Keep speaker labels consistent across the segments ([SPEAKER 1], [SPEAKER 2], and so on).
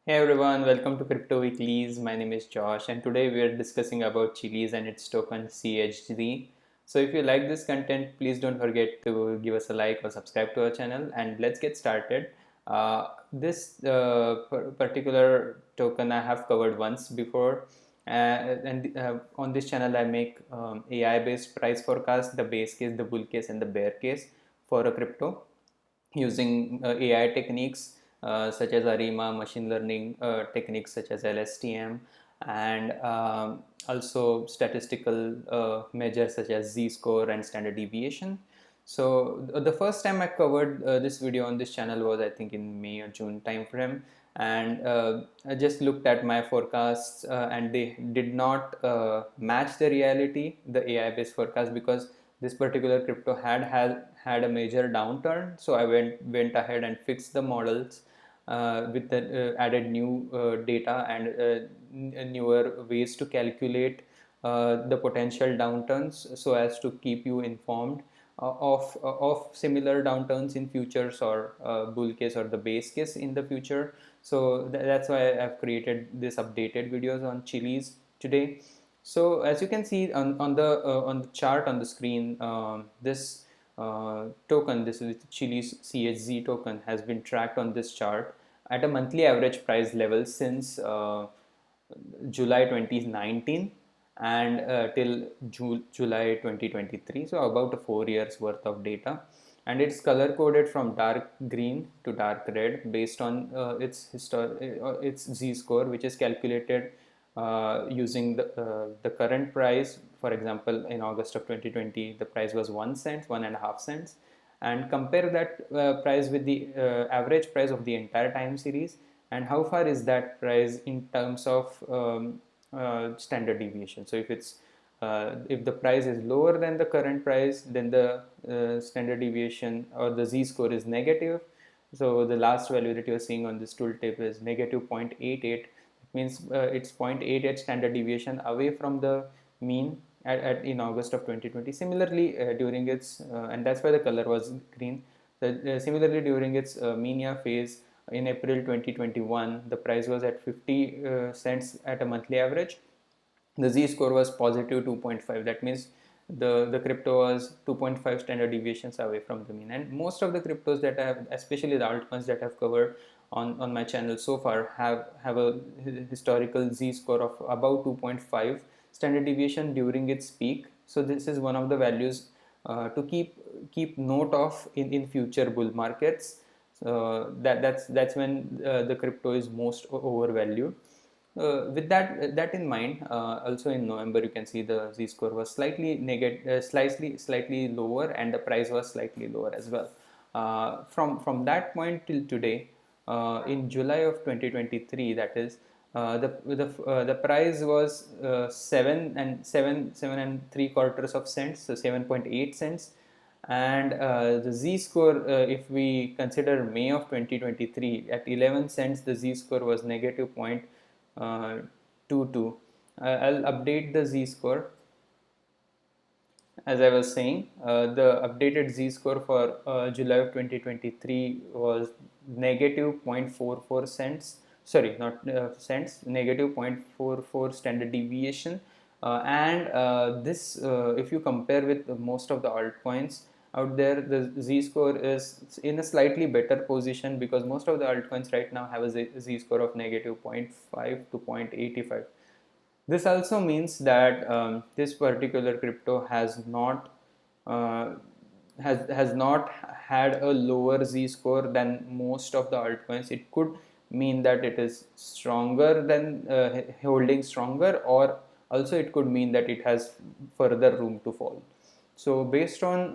[SPEAKER 1] Hey everyone, welcome to Crypto Weeklies. My name is Josh, and today we are discussing about Chiliz and its token CHZ. So if you like this content, please don't forget to give us a like or subscribe to our channel, and let's get started. This particular token I have covered once before, and on this channel I make AI-based price forecast, the base case, the bull case, and the bear case for a crypto using AI techniques such as ARIMA, machine learning techniques such as LSTM, and also statistical measures such as z-score and standard deviation. So the first time I covered this video on this channel was, I think, in May or June timeframe, and I just looked at my forecasts and they did not match the reality, the AI-based forecast, because this particular crypto had a major downturn. So I went ahead and fixed the models with the added new data and newer ways to calculate the potential downturns, so as to keep you informed of similar downturns in futures, or bull case or the base case in the future. So that's why I've created this updated videos on Chiliz today. So as you can see on the chart on the screen, this token, this is Chiliz CHZ token, has been tracked on this chart at a monthly average price level since July 2019 and till July 2023, so about 4 years worth of data, and it's color coded from dark green to dark red based on its z-score, which is calculated using the current price. For example, in August of 2020 the price was 1 cent, 1.5 cents, and compare that price with the average price of the entire time series, and how far is that price in terms of standard deviation. So if the price is lower than the current price, then the standard deviation or the z-score is negative. So the last value that you're seeing on this tooltip is negative 0.88. It means it's 0.88 standard deviation away from the mean in August of 2020. Similarly, during its and that's why the color was green. Similarly, during its mania phase in April 2021, the price was at 50 cents at a monthly average. The z-score was positive 2.5. That means the crypto was 2.5 standard deviations away from the mean. And most of the cryptos that I have, especially the altcoins that I've covered on my channel so far, have a historical z-score of about 2.5 standard deviation during its peak. So this is one of the values to keep note of in future bull markets. That's when the crypto is most overvalued. With that in mind, also in November, you can see the z-score was slightly negative, slightly lower, and the price was slightly lower as well. From that point till today, in July of 2023, that is, the price was 7 and 3/4 cents, so 7.8 cents, and the z-score, if we consider May of 2023, at 11 cents, the z-score was negative 0.22. I'll update the z-score. As I was saying, the updated z-score for July of 2023 was negative 0.44 cents. Sorry, not cents, negative 0.44 standard deviation. If you compare with most of the altcoins out there, the z-score is in a slightly better position, because most of the altcoins right now have a z-score of negative 0.5 to 0.85. This also means that this particular crypto has not has not had a lower z-score than most of the altcoins. It could mean that it is stronger than holding stronger, or also it could mean that it has further room to fall. So based on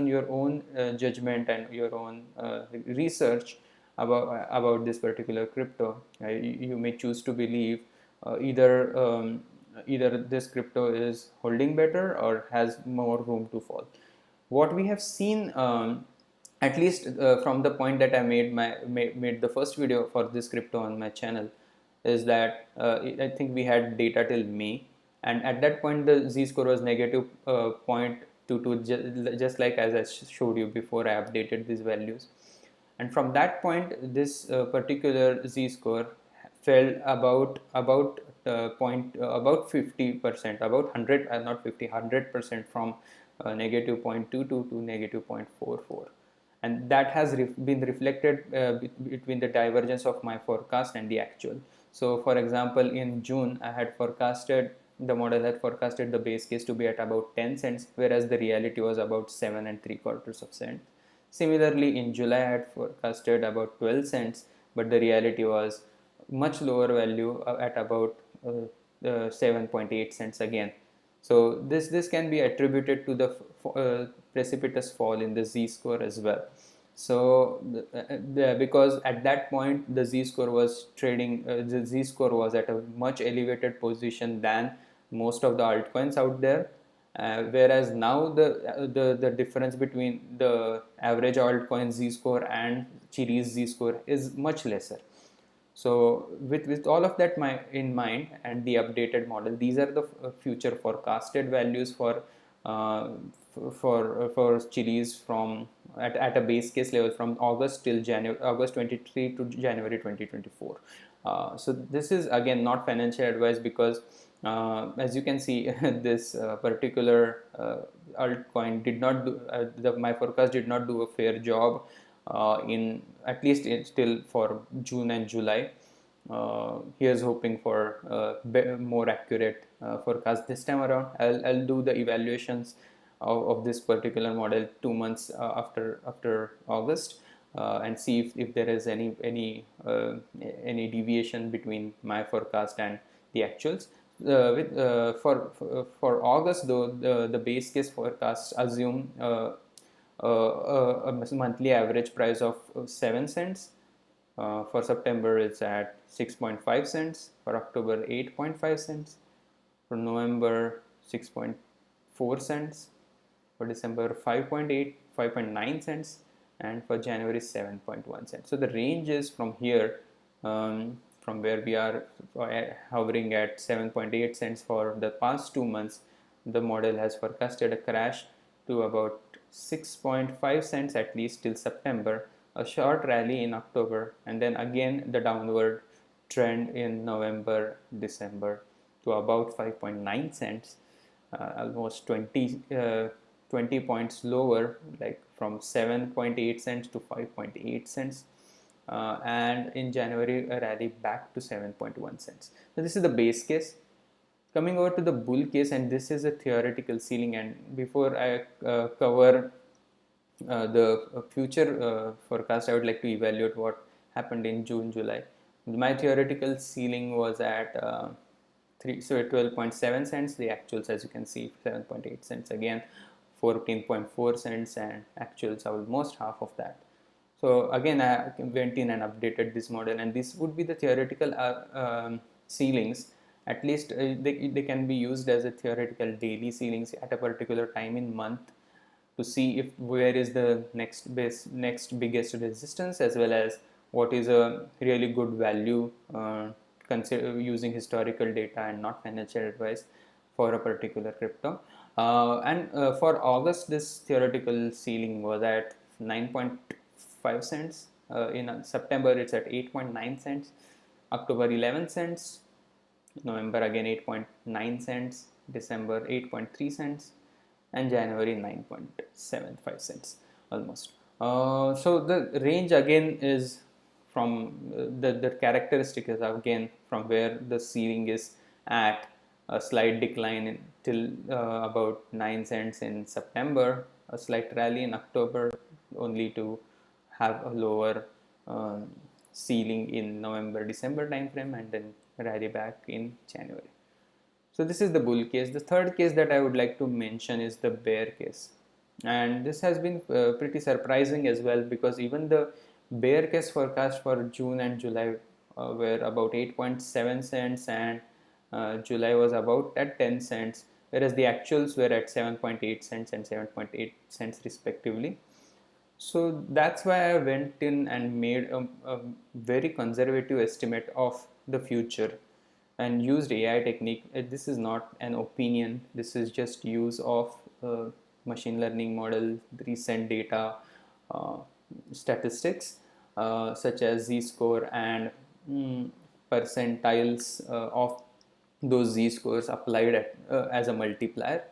[SPEAKER 1] your own judgment and your own research about this particular crypto, you may choose to believe either this crypto is holding better or has more room to fall. What we have seen, at least from the point that I made the first video for this crypto on my channel, is that I think we had data till May, and at that point the z-score was negative 0.22, just like as I showed you before I updated these values. And from that point, this particular z-score fell about 50%, about 100, not 50, 100% from negative 0.22 to negative 0.44, and that has been reflected between the divergence of my forecast and the actual. So for example, in June the model had forecasted the base case to be at about 10 cents, whereas the reality was about 7.75 cents. Similarly, in July I had forecasted about 12 cents, but the reality was much lower value at about 7.8 cents again. So this can be attributed to the precipitous fall in the z-score as well. So because at that point the z-score was trading, the z-score was at a much elevated position than most of the altcoins out there, whereas now the difference between the average altcoin z-score and Chiliz z-score is much lesser. So with all of that in mind and the updated model, these are the future forecasted values for Chiliz from at a base case level from August 23 to January 2024. So this is again not financial advice, because as you can see, this particular altcoin did not do my forecast did not do a fair job in at least still for June and July. Here's hoping for more accurate forecast this time around. I'll do the evaluations of this particular model 2 months after August, and see if there is any deviation between my forecast and the actuals. For August though, the base case forecasts assume a monthly average price of 7 cents. For September it's at 6.5 cents, for October 8.5 cents, for November 6.4 cents, for December 5.9 cents, and for January 7.1 cents. So the range is from here, from where we are hovering at 7.8 cents for the past 2 months. The model has forecasted a crash to about 6.5 cents at least till September, a short rally in October, and then again the downward trend in November, December to about 5.9 cents, almost 20 points lower, like from 7.8 cents to 5.8 cents. And in January a rally back to 7.1 cents. So this is the base case. Coming over to the bull case, and this is a theoretical ceiling, and before I cover the future forecast, I would like to evaluate what happened in June, July. My theoretical ceiling was at 12.7 cents. The actuals, as you can see, 7.8 cents again, 14.4 cents, and actuals are almost half of that. So again, I went in and updated this model, and this would be the theoretical ceilings. At least they can be used as a theoretical daily ceilings at a particular time in month, to see if where is the next biggest resistance, as well as what is a really good value, consider using historical data and not financial advice for a particular crypto. And for August, this theoretical ceiling was at 9.5 cents. In September it's at 8.9 cents, October 11 cents, November again 8.9 cents, December 8.3 cents, and January 9.75 cents almost. So the range again is from the characteristic is again from where the ceiling is at, a slight decline till about 9 cents in September, a slight rally in October, only to have a lower ceiling in November December time frame, and then rally back in January. So this is the bull case. The third case that I would like to mention is the bear case, and this has been pretty surprising as well, because even the bear case forecast for June and July were about 8.7 cents, and July was about at 10 cents, whereas the actuals were at 7.8 cents and 7.8 cents respectively. So that's why I went in and made a very conservative estimate of the future and used AI technique. This is not an opinion, this is just use of machine learning model, recent data, statistics such as z-score and percentiles of those z-scores applied as a multiplier.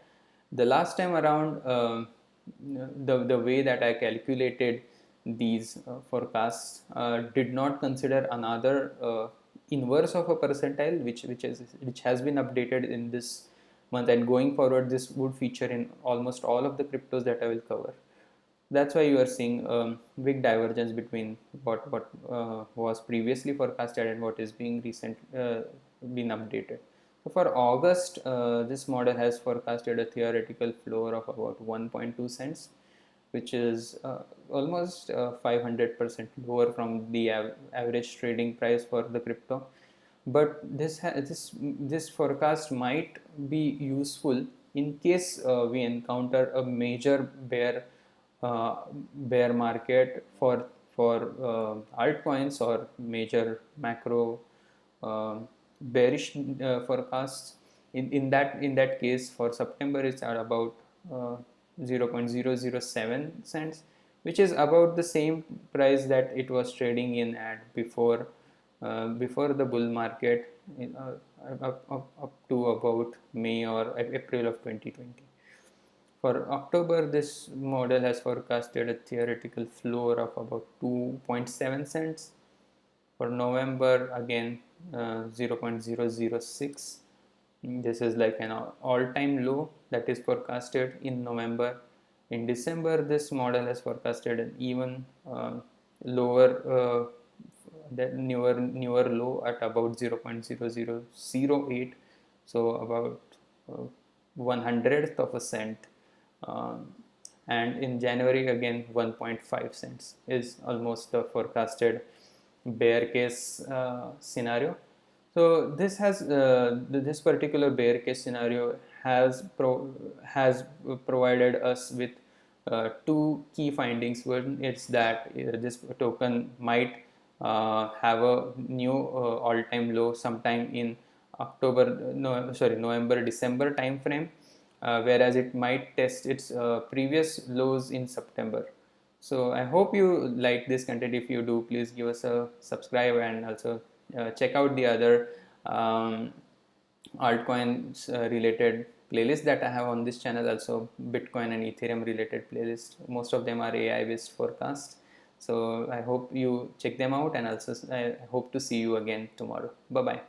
[SPEAKER 1] The last time around, the way that I calculated these forecasts did not consider another inverse of a percentile, which has been updated in this month, and going forward this would feature in almost all of the cryptos that I will cover. That's why you are seeing big divergence between what was previously forecasted and what is being been updated. So for August, this model has forecasted a theoretical floor of about 1.2 cents, which is almost 500% lower from the average trading price for the crypto. But this forecast might be useful in case we encounter a major bear market for altcoins, or major macro bearish forecasts. In that case, for September, it's at about 0.007 cents, which is about the same price that it was trading in at before the bull market, up to about May or April of 2020. For October, this model has forecasted a theoretical floor of about 2.7 cents. For November, again 0.006. This is like an all-time low that is forecasted in November. In December, this model has forecasted an even lower, newer low at about 0.0008, so about 1/100th of a cent. And in January, again 1.5 cents is almost the forecasted bear case scenario. So this particular bear case scenario has provided us with two key findings. One, it's that this token might have a new all-time low sometime in November December time frame, whereas it might test its previous lows in September. So I hope you like this content. If you do, please give us a subscribe, and also check out the other altcoins related playlists that I have on this channel, also Bitcoin and Ethereum related playlists. Most of them are AI based forecasts. So I hope you check them out, and also I hope to see you again tomorrow. Bye bye.